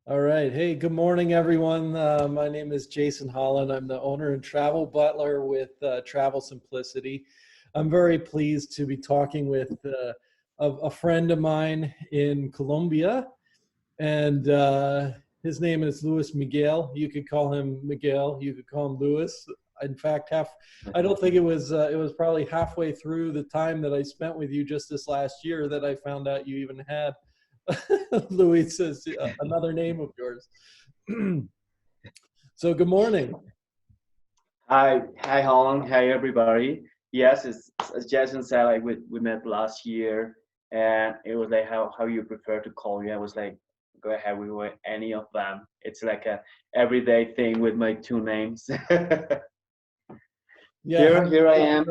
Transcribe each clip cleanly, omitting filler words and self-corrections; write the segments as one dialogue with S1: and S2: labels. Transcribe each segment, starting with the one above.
S1: All right. Hey, good morning, everyone. My name is Jason Holland. I'm the owner and travel butler with Travel Simplicity. I'm very pleased to be talking with a friend of mine in Colombia, and his name is Luis Miguel. You could call him Miguel. You could call him Luis. In fact, I don't think it was probably halfway through the time that I spent with you just this last year that I found out you even had Luis is another name of yours. So good morning.
S2: Hi, Holland. Hi, everybody. Yes, as Jason said, like we met last year, and it was like how you prefer to call me. I was like, go ahead, we were any of them. It's like a everyday thing with my two names.
S1: Yeah,
S2: Here I am.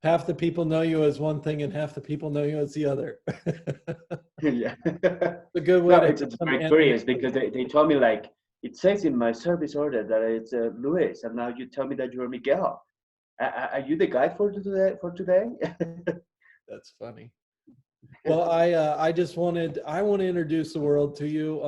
S1: half the people know you as one thing and half the people know you as the other.
S2: Yeah.
S1: A good way
S2: No,
S1: to
S2: it's
S1: have some
S2: very curious
S1: anonymity.
S2: because they told me like it says in my service order that it's Luis, and now you tell me that you're Miguel. Are you the guy for today? For today?
S1: That's funny. Well, I want to introduce the world to you.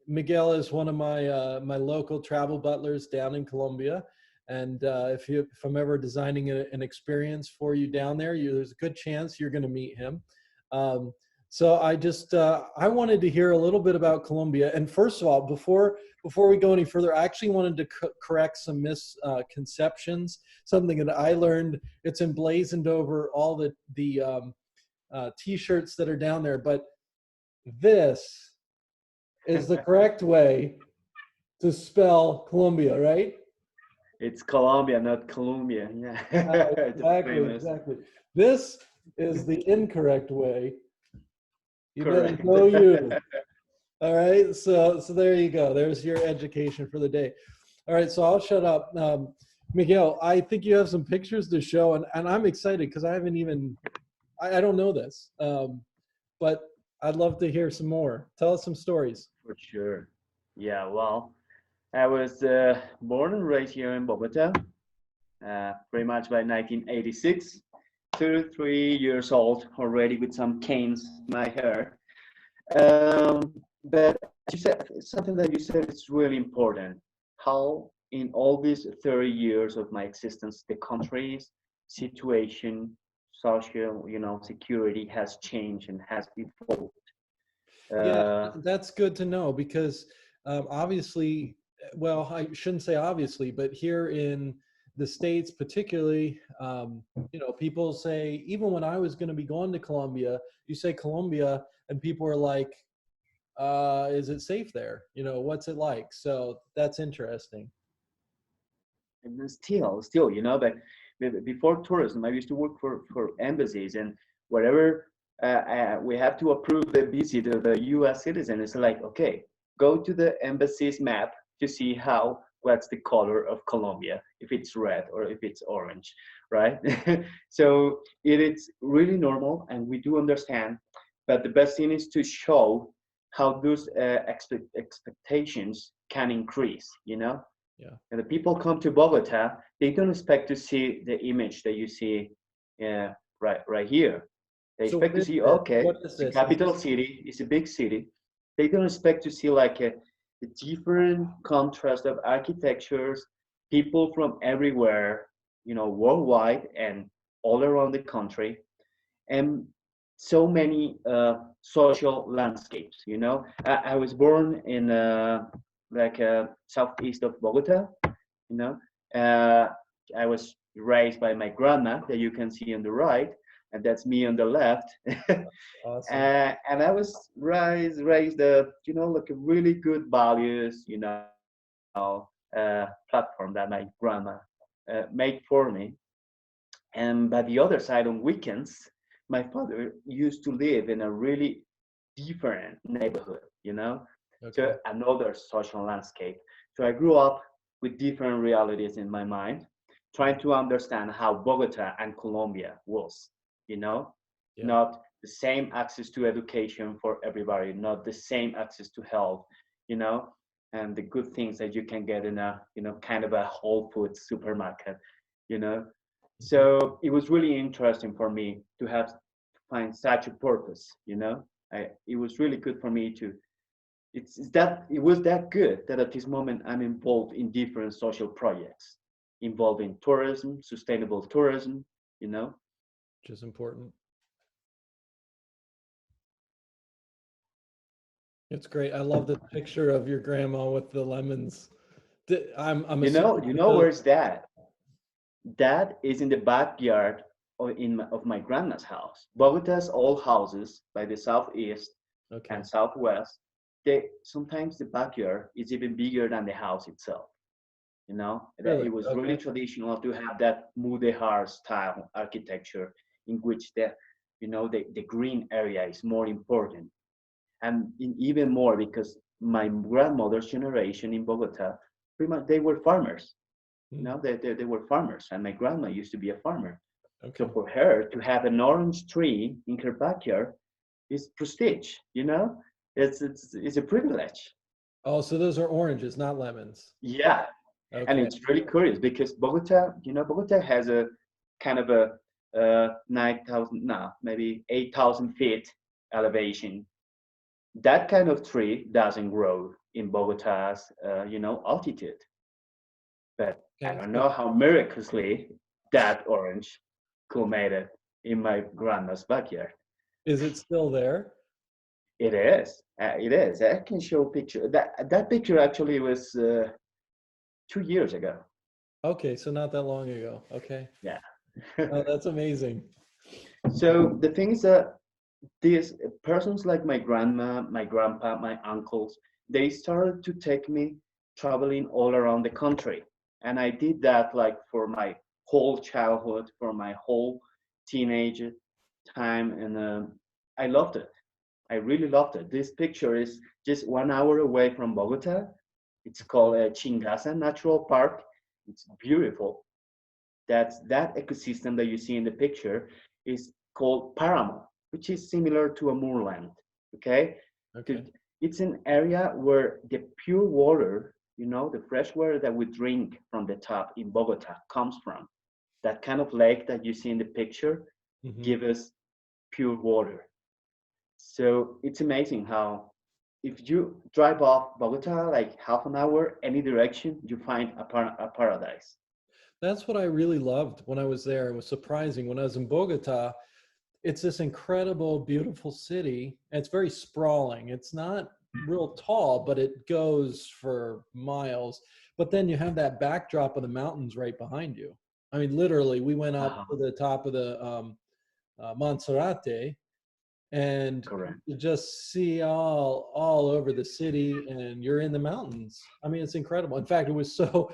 S1: Miguel is one of my local travel butlers down in Colombia, and if I'm ever designing an experience for you down there, there's a good chance you're going to meet him. Um, so I wanted to hear a little bit about Colombia. And first of all, before we go any further, I actually wanted to correct some misconceptions. Something that I learned. It's emblazoned over all the T-shirts that are down there, but this is the correct way to spell Colombia, right?
S2: It's Colombia, not Colombia. Yeah, it's
S1: Exactly,
S2: famous.
S1: exactly. This is the incorrect way. You better
S2: Correct.
S1: go you. All right, so there you go. There's your education for the day. All right, so I'll shut up. Miguel, I think you have some pictures to show, and I'm excited because I don't know this, but I'd love to hear some more. Tell us some stories.
S2: For sure. Yeah, well, I was born and raised here in Bogota, pretty much by 1986. 3 years old already with some canes in my hair. But as you said, something that you said is really important. How in all these 30 years of my existence, the country's situation, social, security has changed and has evolved.
S1: Yeah,
S2: Uh,
S1: that's good to know because obviously, well, I shouldn't say obviously, but here in the States, particularly, people say, even when I was going to be going to Colombia, you say Colombia, and people are like, is it safe there? What's it like? So that's interesting.
S2: and then still, but before tourism, I used to work for embassies and whatever we have to approve the visit of a U.S. citizen. It's like, okay, go to the embassy's map to see what's the color of Colombia, if it's red or if it's orange, right? So it is really normal, and we do understand. But the best thing is to show how those expectations can increase,
S1: Yeah.
S2: and the people come to Bogota, they don't expect to see the image that you see right here. They
S1: So
S2: expect
S1: what
S2: to
S1: is
S2: see,
S1: this?
S2: okay,
S1: What is
S2: it's a
S1: this? Is
S2: capital
S1: this
S2: city, it's a big city. They don't expect to see like a different contrast of architectures, people from everywhere, worldwide and all around the country, and so many social landscapes. I was born in southeast of Bogota. you know. Uh, I was raised by my grandma that you can see on the right, and that's me on the left.
S1: awesome?
S2: And I was raised, like a really good values, platform that my grandma made for me. And by the other side, on weekends, my father used to live in a really different neighborhood,
S1: Okay.
S2: so another social landscape. So I grew up with different realities in my mind, trying to understand how Bogota and Colombia was, you know,
S1: Yeah.
S2: not the same access to education for everybody, not the same access to health, you know, and the good things that you can get in a, kind of a Whole Foods supermarket, you know.
S1: Mhm.
S2: So it was really interesting for me to find such a purpose, It was really good for me it's that it was that good that at this moment I'm involved in different social projects involving tourism, sustainable tourism, you know.
S1: which is important. It's great. I love the picture of your grandma with the lemons. I'm assuming
S2: You
S1: that
S2: know
S1: those,
S2: where's that? That is in the backyard of my grandma's house. Bogota's old houses by the southeast
S1: okay,
S2: and southwest, they sometimes the backyard is even bigger than the house itself. You know, that
S1: really?
S2: it was really
S1: Okay.
S2: traditional to have that Mudehar style architecture in which the green area is more important. And even more because my grandmother's generation in Bogota, pretty much they were farmers. You
S1: Hmm.
S2: know, they were farmers, and my grandma used to be a farmer. So
S1: Okay.
S2: for her to have an orange tree in her backyard is prestige. You know, it's a privilege.
S1: Oh, so those are oranges, not lemons.
S2: Yeah, and
S1: Okay.
S2: it's really curious because Bogota, Bogota has a kind of a 9,000, no, maybe 8,000 feet elevation. That kind of tree doesn't grow in Bogota's, altitude. But I
S1: Okay.
S2: don't
S1: So
S2: know how miraculously that orange could made it in my grandma's backyard.
S1: is it still there?
S2: It is. It is. I can show a picture. That picture actually was 2 years ago.
S1: Okay, so not that long ago. Okay.
S2: Yeah.
S1: Oh, that's amazing.
S2: So the thing is that these persons like my grandma, my grandpa, my uncles, they started to take me traveling all around the country. And I did that like for my whole childhood, for my whole teenage time. And I loved it. I really loved it. This picture is just 1 hour away from Bogota. It's called Chingasa Natural Park. It's beautiful. That ecosystem that you see in the picture is called Paramo, which is similar to a moorland. Okay,
S1: Okay.
S2: it's an area where the pure water, the fresh water that we drink from the tap in Bogota comes from. That kind of lake that you see in the picture
S1: Hmm.
S2: give us pure water. So it's amazing how if you drive off Bogota like half an hour any direction, you find a paradise.
S1: That's what I really loved when I was there. It was surprising. When I was in Bogota, it's this incredible, beautiful city. It's very sprawling. It's not real tall, but it goes for miles. But then you have that backdrop of the mountains right behind you. I mean, literally, we went up
S2: Uh-huh.
S1: to the top of the Monserrate, and
S2: Correct.
S1: you just see all over the city, and you're in the mountains. I mean, it's incredible. In fact, it was so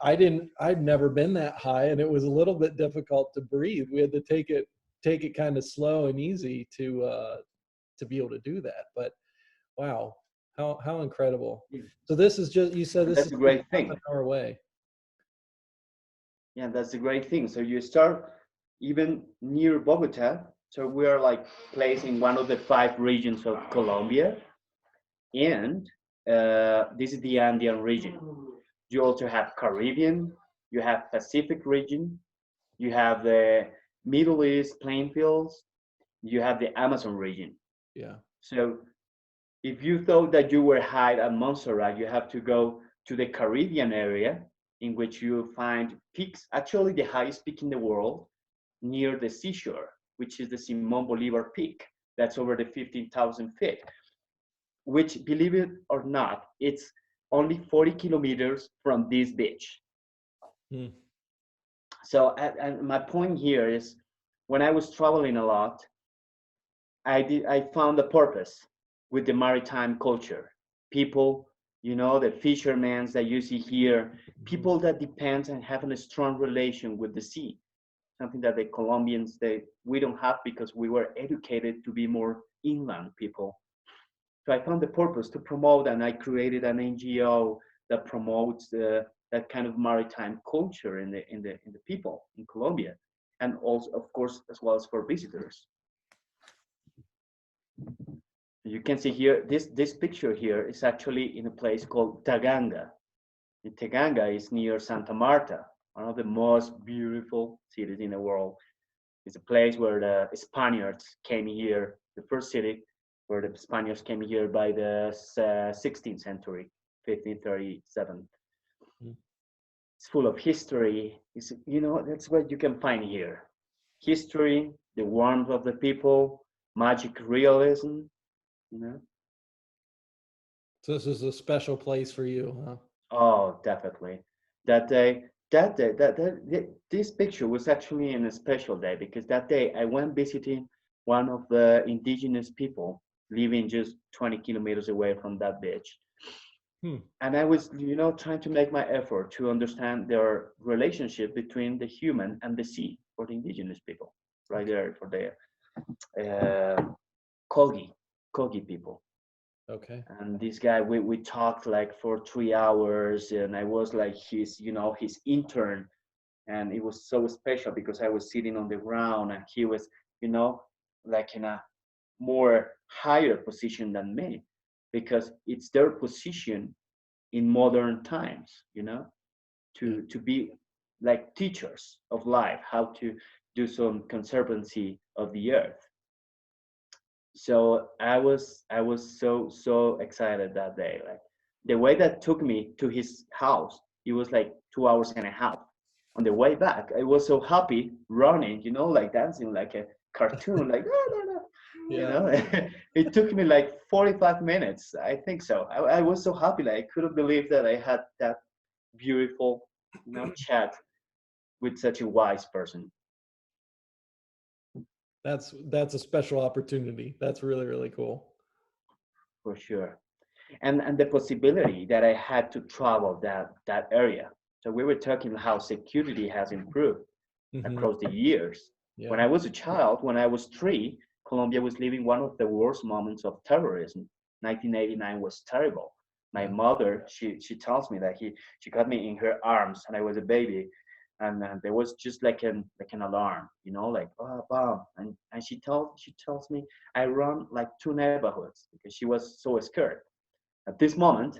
S1: I'd never been that high, and it was a little bit difficult to breathe. We had to take it kind of slow and easy to be able to do that. But wow, how incredible.
S2: Yeah.
S1: So this is just, you said
S2: And
S1: this
S2: that's
S1: is
S2: a
S1: just
S2: great
S1: half an
S2: thing.
S1: hour away.
S2: Yeah, that's a great thing. So you start even near Bogota. So we are like placed in one of the five regions of Colombia, and this is the Andean region. You also have Caribbean, you have Pacific region, you have the Middle East plainfields, you have the Amazon region.
S1: Yeah.
S2: So if you thought that you were high at Montserrat, you have to go to the Caribbean area in which you find peaks, actually the highest peak in the world near the seashore, which is the Simon Bolivar Peak. That's over the 15,000 feet, which, believe it or not, it's only 40 kilometers from this beach.
S1: Hmm.
S2: So and my point here is when I was traveling a lot, I found a purpose with the maritime culture. People, the fishermen that you see here,
S1: Mhm.
S2: people that depend and have a strong relation with the sea, something that the Colombians we don't have because we were educated to be more inland people. So I found the purpose to promote, and I created an NGO that promotes that kind of maritime culture in the people in Colombia, and also, of course, as well as for visitors. You can see here, this picture here is actually in a place called Taganga. And Taganga is near Santa Marta, one of the most beautiful cities in the world. It's a place where the Spaniards came here, the first city before the Spaniards came here by the 16th century, 1537.
S1: Mm.
S2: It's full of history. That's what you can find here. History, the warmth of the people, magic realism, you know.
S1: So this is a special place for you, huh?
S2: Oh, definitely. This picture was actually in a special day because that day I went visiting one of the indigenous people living just 20 kilometers away from that beach.
S1: Hmm.
S2: And I was, trying to make my effort to understand their relationship between the human and the sea for the indigenous people, right there for the Kogi, Kogi people.
S1: Okay.
S2: And this guy, we talked like for 3 hours, and I was like his intern, and it was so special because I was sitting on the ground and he was, like in a more higher position than me, because it's their position in modern times,
S1: Yeah.
S2: to be like teachers of life, how to do some conservancy of the earth. So I was so excited that day. Like the way that took me to his house, it was like 2 hours and a half. On the way back, I was so happy running, like dancing like a cartoon, like no, no, no.
S1: Yeah.
S2: It took me like 45 minutes, I think so. I was so happy, like I couldn't believe that I had that beautiful, chat with such a wise person.
S1: That's a special opportunity. That's really, really cool.
S2: For sure. And the possibility that I had to travel that area. So we were talking how security has improved
S1: Hmm.
S2: across the years. When
S1: Yeah.
S2: I was a child, when I was 3, Colombia was living one of the worst moments of terrorism. 1989 was terrible. My
S1: Yeah.
S2: mother, she tells me that she got me in her arms and I was a baby, and there was just like an alarm, like oh, bomb, and she tells me I run like 2 neighborhoods because she was so scared. At this moment,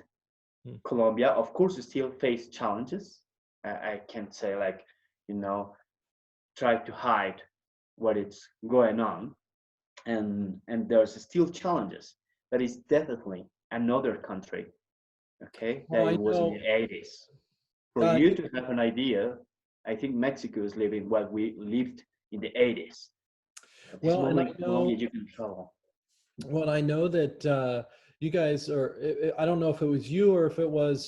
S1: Hmm.
S2: Colombia, of course, still face challenges. I can't say like, you know, try to hide what is going on, and there's still challenges. But it's definitely another country, okay,
S1: Well,
S2: that
S1: I
S2: it was in
S1: know.
S2: the 80s. For
S1: Uh,
S2: you to have an idea, I think Mexico is living what we lived in the 80s. At this
S1: well, and I
S2: moment, Colombia,
S1: know.
S2: you can travel.
S1: Well, I know that you guys are. I don't know if it was you or if it was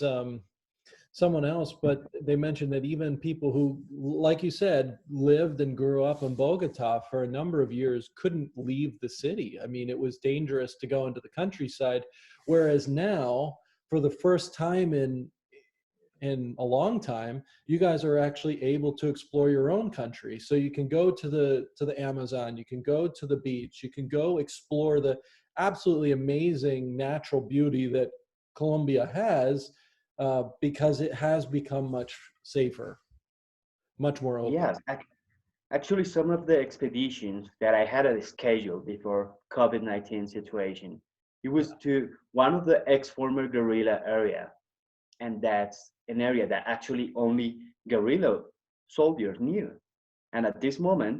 S1: someone else, but they mentioned that even people who, like you said, lived and grew up in Bogota for a number of years couldn't leave the city. I mean, it was dangerous to go into the countryside, whereas now, for the first time in a long time, you guys are actually able to explore your own country. So you can go to the Amazon, you can go to the beach, you can go explore the absolutely amazing natural beauty that Colombia has, because it has become much safer, much more open.
S2: Yes, actually, some of the expeditions that I had a schedule before COVID-19 situation, it
S1: Yeah.
S2: was to one of the ex-former guerrilla area, and that's an area that actually only guerrilla soldiers knew. And at this moment,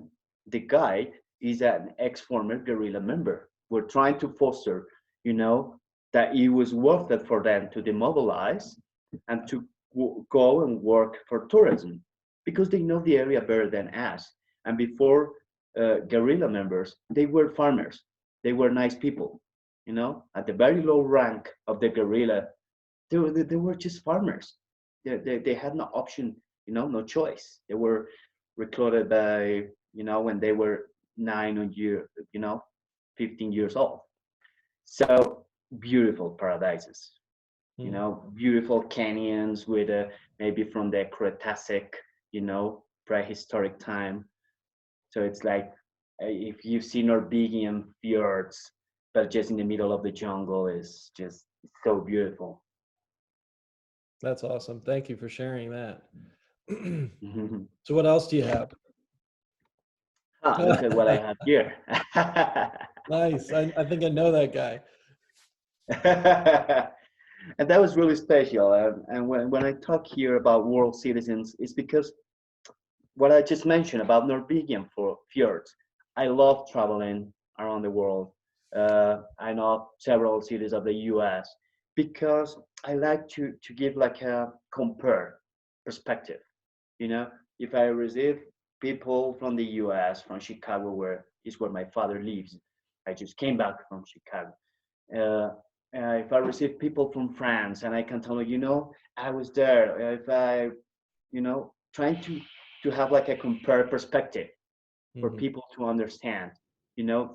S2: the guide is an ex-former guerrilla member. We're trying to foster, that it was worth it for them to demobilize and to go and work for tourism because they know the area better than us. And before guerrilla members, they were farmers. They were nice people, at the very low rank of the guerrilla, they were just farmers. They had no option, no choice. They were recruited by, when they were 15 years old. So beautiful paradises,
S1: Hmm.
S2: beautiful canyons with maybe from the Cretacic, prehistoric time. So it's like if you've seen Norwegian fjords, but just in the middle of the jungle is just so beautiful.
S1: That's awesome. Thank you for sharing that.
S2: Mhm.
S1: So what else do you have?
S2: Ah, look at what I have here.
S1: Nice. I think I know that guy.
S2: And that was really special. And when I talk here about world citizens, it's because what I just mentioned about Norwegian for fjords. I love traveling around the world, I know several cities of the US, because I like to give like a compare perspective. You know, if I receive people from the US, from Chicago, where my father lives, I just came back from Chicago. Uh, if I receive people from France, and I can tell you, I was there. If I, trying to have like a compare perspective for
S1: Hmm.
S2: people to understand,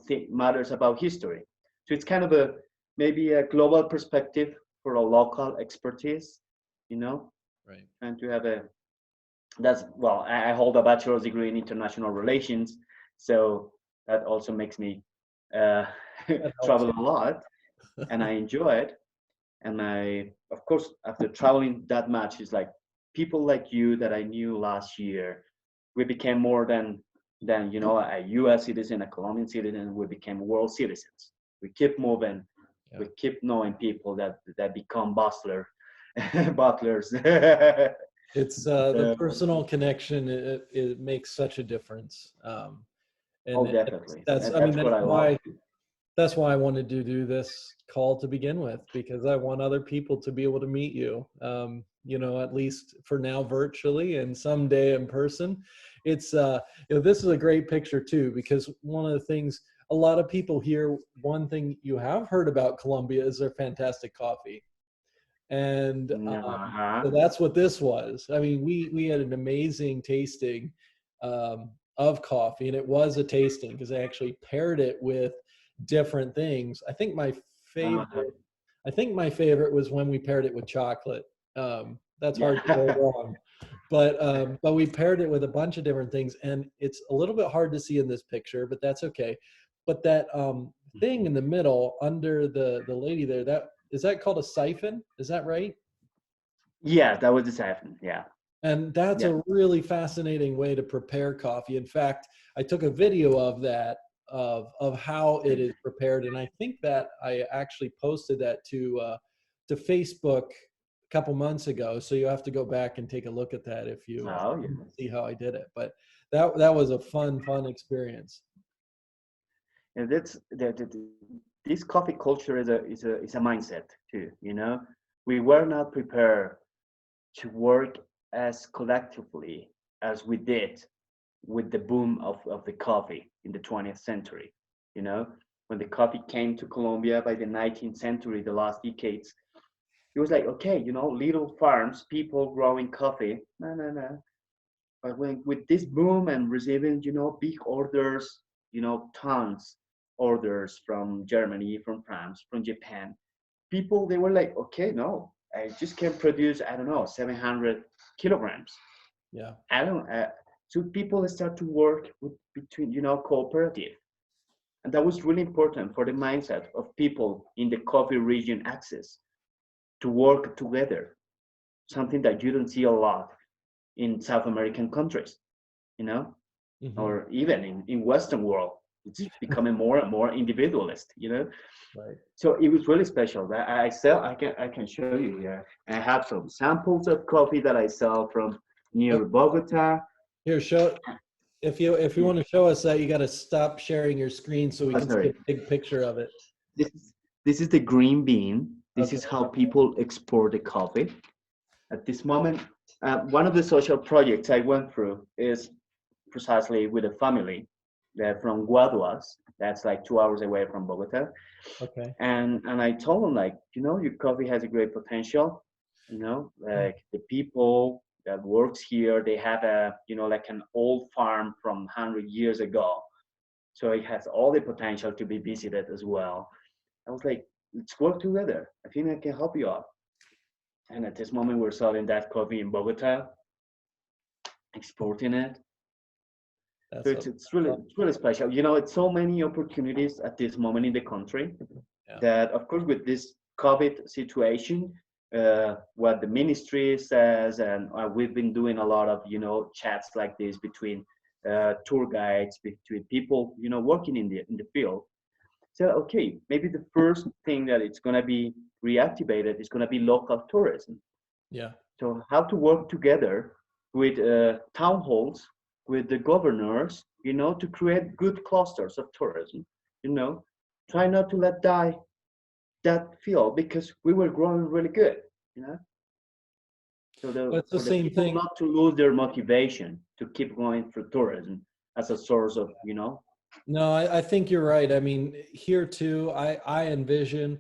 S2: think matters about history. So it's kind of a maybe a global perspective for a local expertise, you know,
S1: Right.
S2: and to have a that's well, I hold a bachelor's degree in international relations, so that also makes me uh,
S1: That helps.
S2: travel a lot, and I enjoy it. And I, of course, after traveling that much, it's like people like you that I knew last year, we became more than a U.S. citizen, a Colombian citizen. We became world citizens. We keep moving.
S1: Yeah.
S2: We keep knowing people that become butlers.
S1: It's the personal connection. It makes such a difference. And
S2: Oh, definitely.
S1: that's,
S2: And
S1: I mean,
S2: that's what I love.
S1: that's why I wanted to do this call to begin with, because I want other people to be able to meet you, at least for now virtually, and someday in person. It's, this is a great picture too, because one of the things, a lot of people here, one thing you have heard about Colombia is their fantastic coffee. And
S2: Uh-huh.
S1: so that's what this was. I mean, we had an amazing tasting of coffee, and it was a tasting because I actually paired it with different things. Favorite,
S2: Uh-huh.
S1: I think my favorite was when we paired it with chocolate. That's hard to go
S2: Yeah.
S1: wrong. But we paired it with a bunch of different things, and it's a little bit hard to see in this picture, but that's okay. But that thing in the middle under the lady there, that is that called a siphon? Is that right?
S2: Yeah, that was the siphon. Yeah.
S1: And that's
S2: Yeah.
S1: a really fascinating way to prepare coffee. In fact, I took a video of that of how it is prepared, and I think that I actually posted that to Facebook a couple months ago. So you have to go back and take a look at that if you
S2: Oh, yeah.
S1: see how I did it. But that was a fun experience.
S2: And that's this coffee culture is a mindset too. We were not prepared to work as collectively as we did with the boom of the coffee in the 20th century. You know, when the coffee came to Colombia by the 19th century, the last decades, it was like, okay, little farms, people growing coffee, no, no, no. But when with this boom and receiving, big orders, tons orders from Germany, from France, from Japan, people they were like, okay, no, I just can produce, I don't know, 700 kilograms.
S1: Yeah.
S2: I don't. So people start to work with between, cooperative, and that was really important for the mindset of people in the coffee region access to work together. Something that you don't see a lot in South American countries, you know,
S1: Hmm.
S2: or even in Western world. It's becoming more and more individualist.
S1: Right.
S2: So it was really special. That I sell. I can show you here. I have some samples of coffee that I sell from near Bogota.
S1: Here, show if you want to show us that, you got to stop sharing your screen so we
S2: Oh,
S1: can see a
S2: sorry.
S1: big picture of it.
S2: This is the green bean. This
S1: Okay.
S2: is how people export the coffee. At this moment, one of the social projects I went through is precisely with a family from Guaduas. That's like 2 hours away from Bogota.
S1: Okay.
S2: And I told them, like, your coffee has a great potential. Like the people that works here, they have like an old farm from 100 years ago. So it has all the potential to be visited as well. I was like, let's work together. I think I can help you out. And at this moment, we're selling that coffee in Bogota, exporting it. So
S1: That's
S2: it's
S1: so
S2: it's really it's really special. It's so many opportunities at this moment in the country
S1: yeah.
S2: that, of course, with this COVID situation, what the ministry says, and we've been doing a lot of chats like this between tour guides, between people working in the field. So okay, maybe the first thing that it's gonna be reactivated is gonna be local tourism.
S1: Yeah.
S2: So how to work together with town halls, with the governors, to create good clusters of tourism, you know, try not to let die that field because we were growing really good, you know. So
S1: It's the
S2: for the
S1: same
S2: people
S1: thing.
S2: not to lose their motivation to keep going for tourism as a source of, you know.
S1: No, I think you're right. I mean, here too, I envision,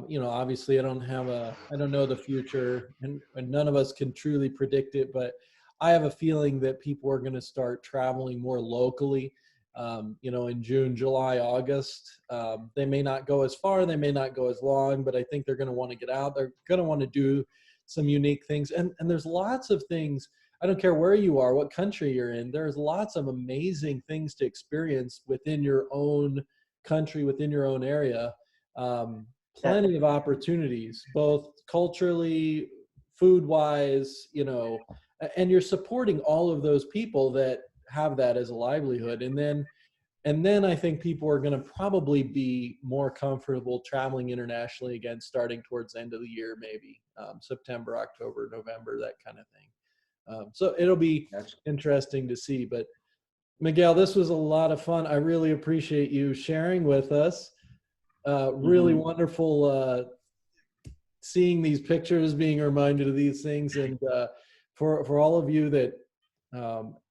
S1: you know, obviously I don't know the future, and none of us can truly predict it, but I have a feeling that people are going to start traveling more locally, you know, in June, July, August. They may not go as far, they may not go as long, but I think they're going to want to get out. They're going to want to do some unique things. And there's lots of things. I don't care where you are, what country you're in, there's lots of amazing things to experience within your own country, within your own area.
S2: That,
S1: Plenty of opportunities, both culturally, food wise, you know, and you're supporting all of those people that have that as a livelihood. And then I think people are going to probably be more comfortable traveling internationally again, starting towards the end of the year, maybe September, October, November, that kind of thing. So it'll be
S2: that's
S1: interesting to see. But Miguel, this was a lot of fun. I really appreciate you sharing with us. Really
S2: mhm.
S1: wonderful seeing these pictures, being reminded of these things, and for all of you that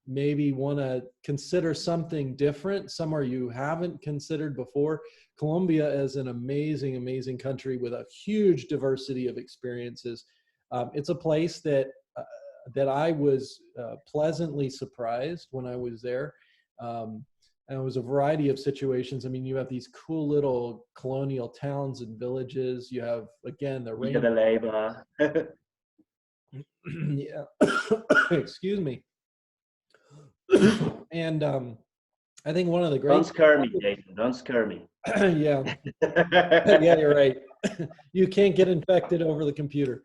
S1: maybe want to consider something different, somewhere you haven't considered before. Colombia is an amazing, amazing country with a huge diversity of experiences. It's a place that that I was pleasantly surprised when I was there. And it was a variety of situations. I mean, you have these cool little colonial towns and villages. You have, again, the
S2: Villa
S1: rain.
S2: de Leyva.
S1: Yeah. Excuse me. And I think one of the
S2: Don't
S1: great,
S2: scare me, Jason. Don't scare me.
S1: yeah, yeah, you're right. You can't get infected over the computer.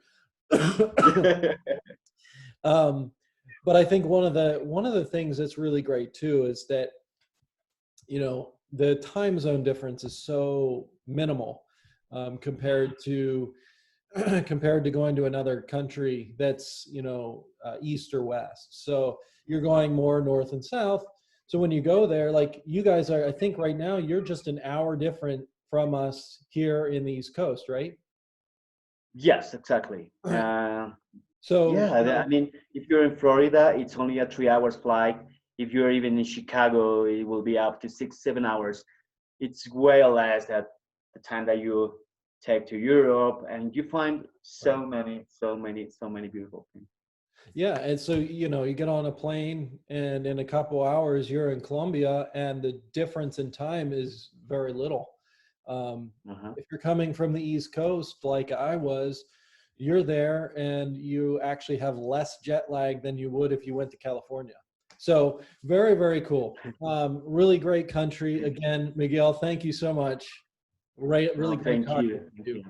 S1: um, but I think one of the things that's really great too is that, you know, the time zone difference is so minimal compared to compared to going to another country that's, you know, east or west. So you're going more north and south. So when you go there, like you guys are, I think right now you're just an hour different from us here in the East Coast, right?
S2: Yes, exactly.
S1: So,
S2: Yeah, I mean, if you're in Florida, it's only a 3 hours flight. If you're even in Chicago, it will be up to 6, 7 hours. It's way less than the time that you take to Europe, and you find
S1: right.
S2: so many beautiful things.
S1: Yeah, and so you know, you get on a plane, and in a couple hours, you're in Colombia, and the difference in time is very little. Um,
S2: Uh-huh.
S1: if you're coming from the East Coast, like I was, you're there, and you actually have less jet lag than you would if you went to California. So very, very cool. Really great country. Again, Miguel, thank you so much. Right, really
S2: No,
S1: great
S2: thank
S1: talking
S2: you.
S1: to
S2: Thank
S1: you.
S2: you.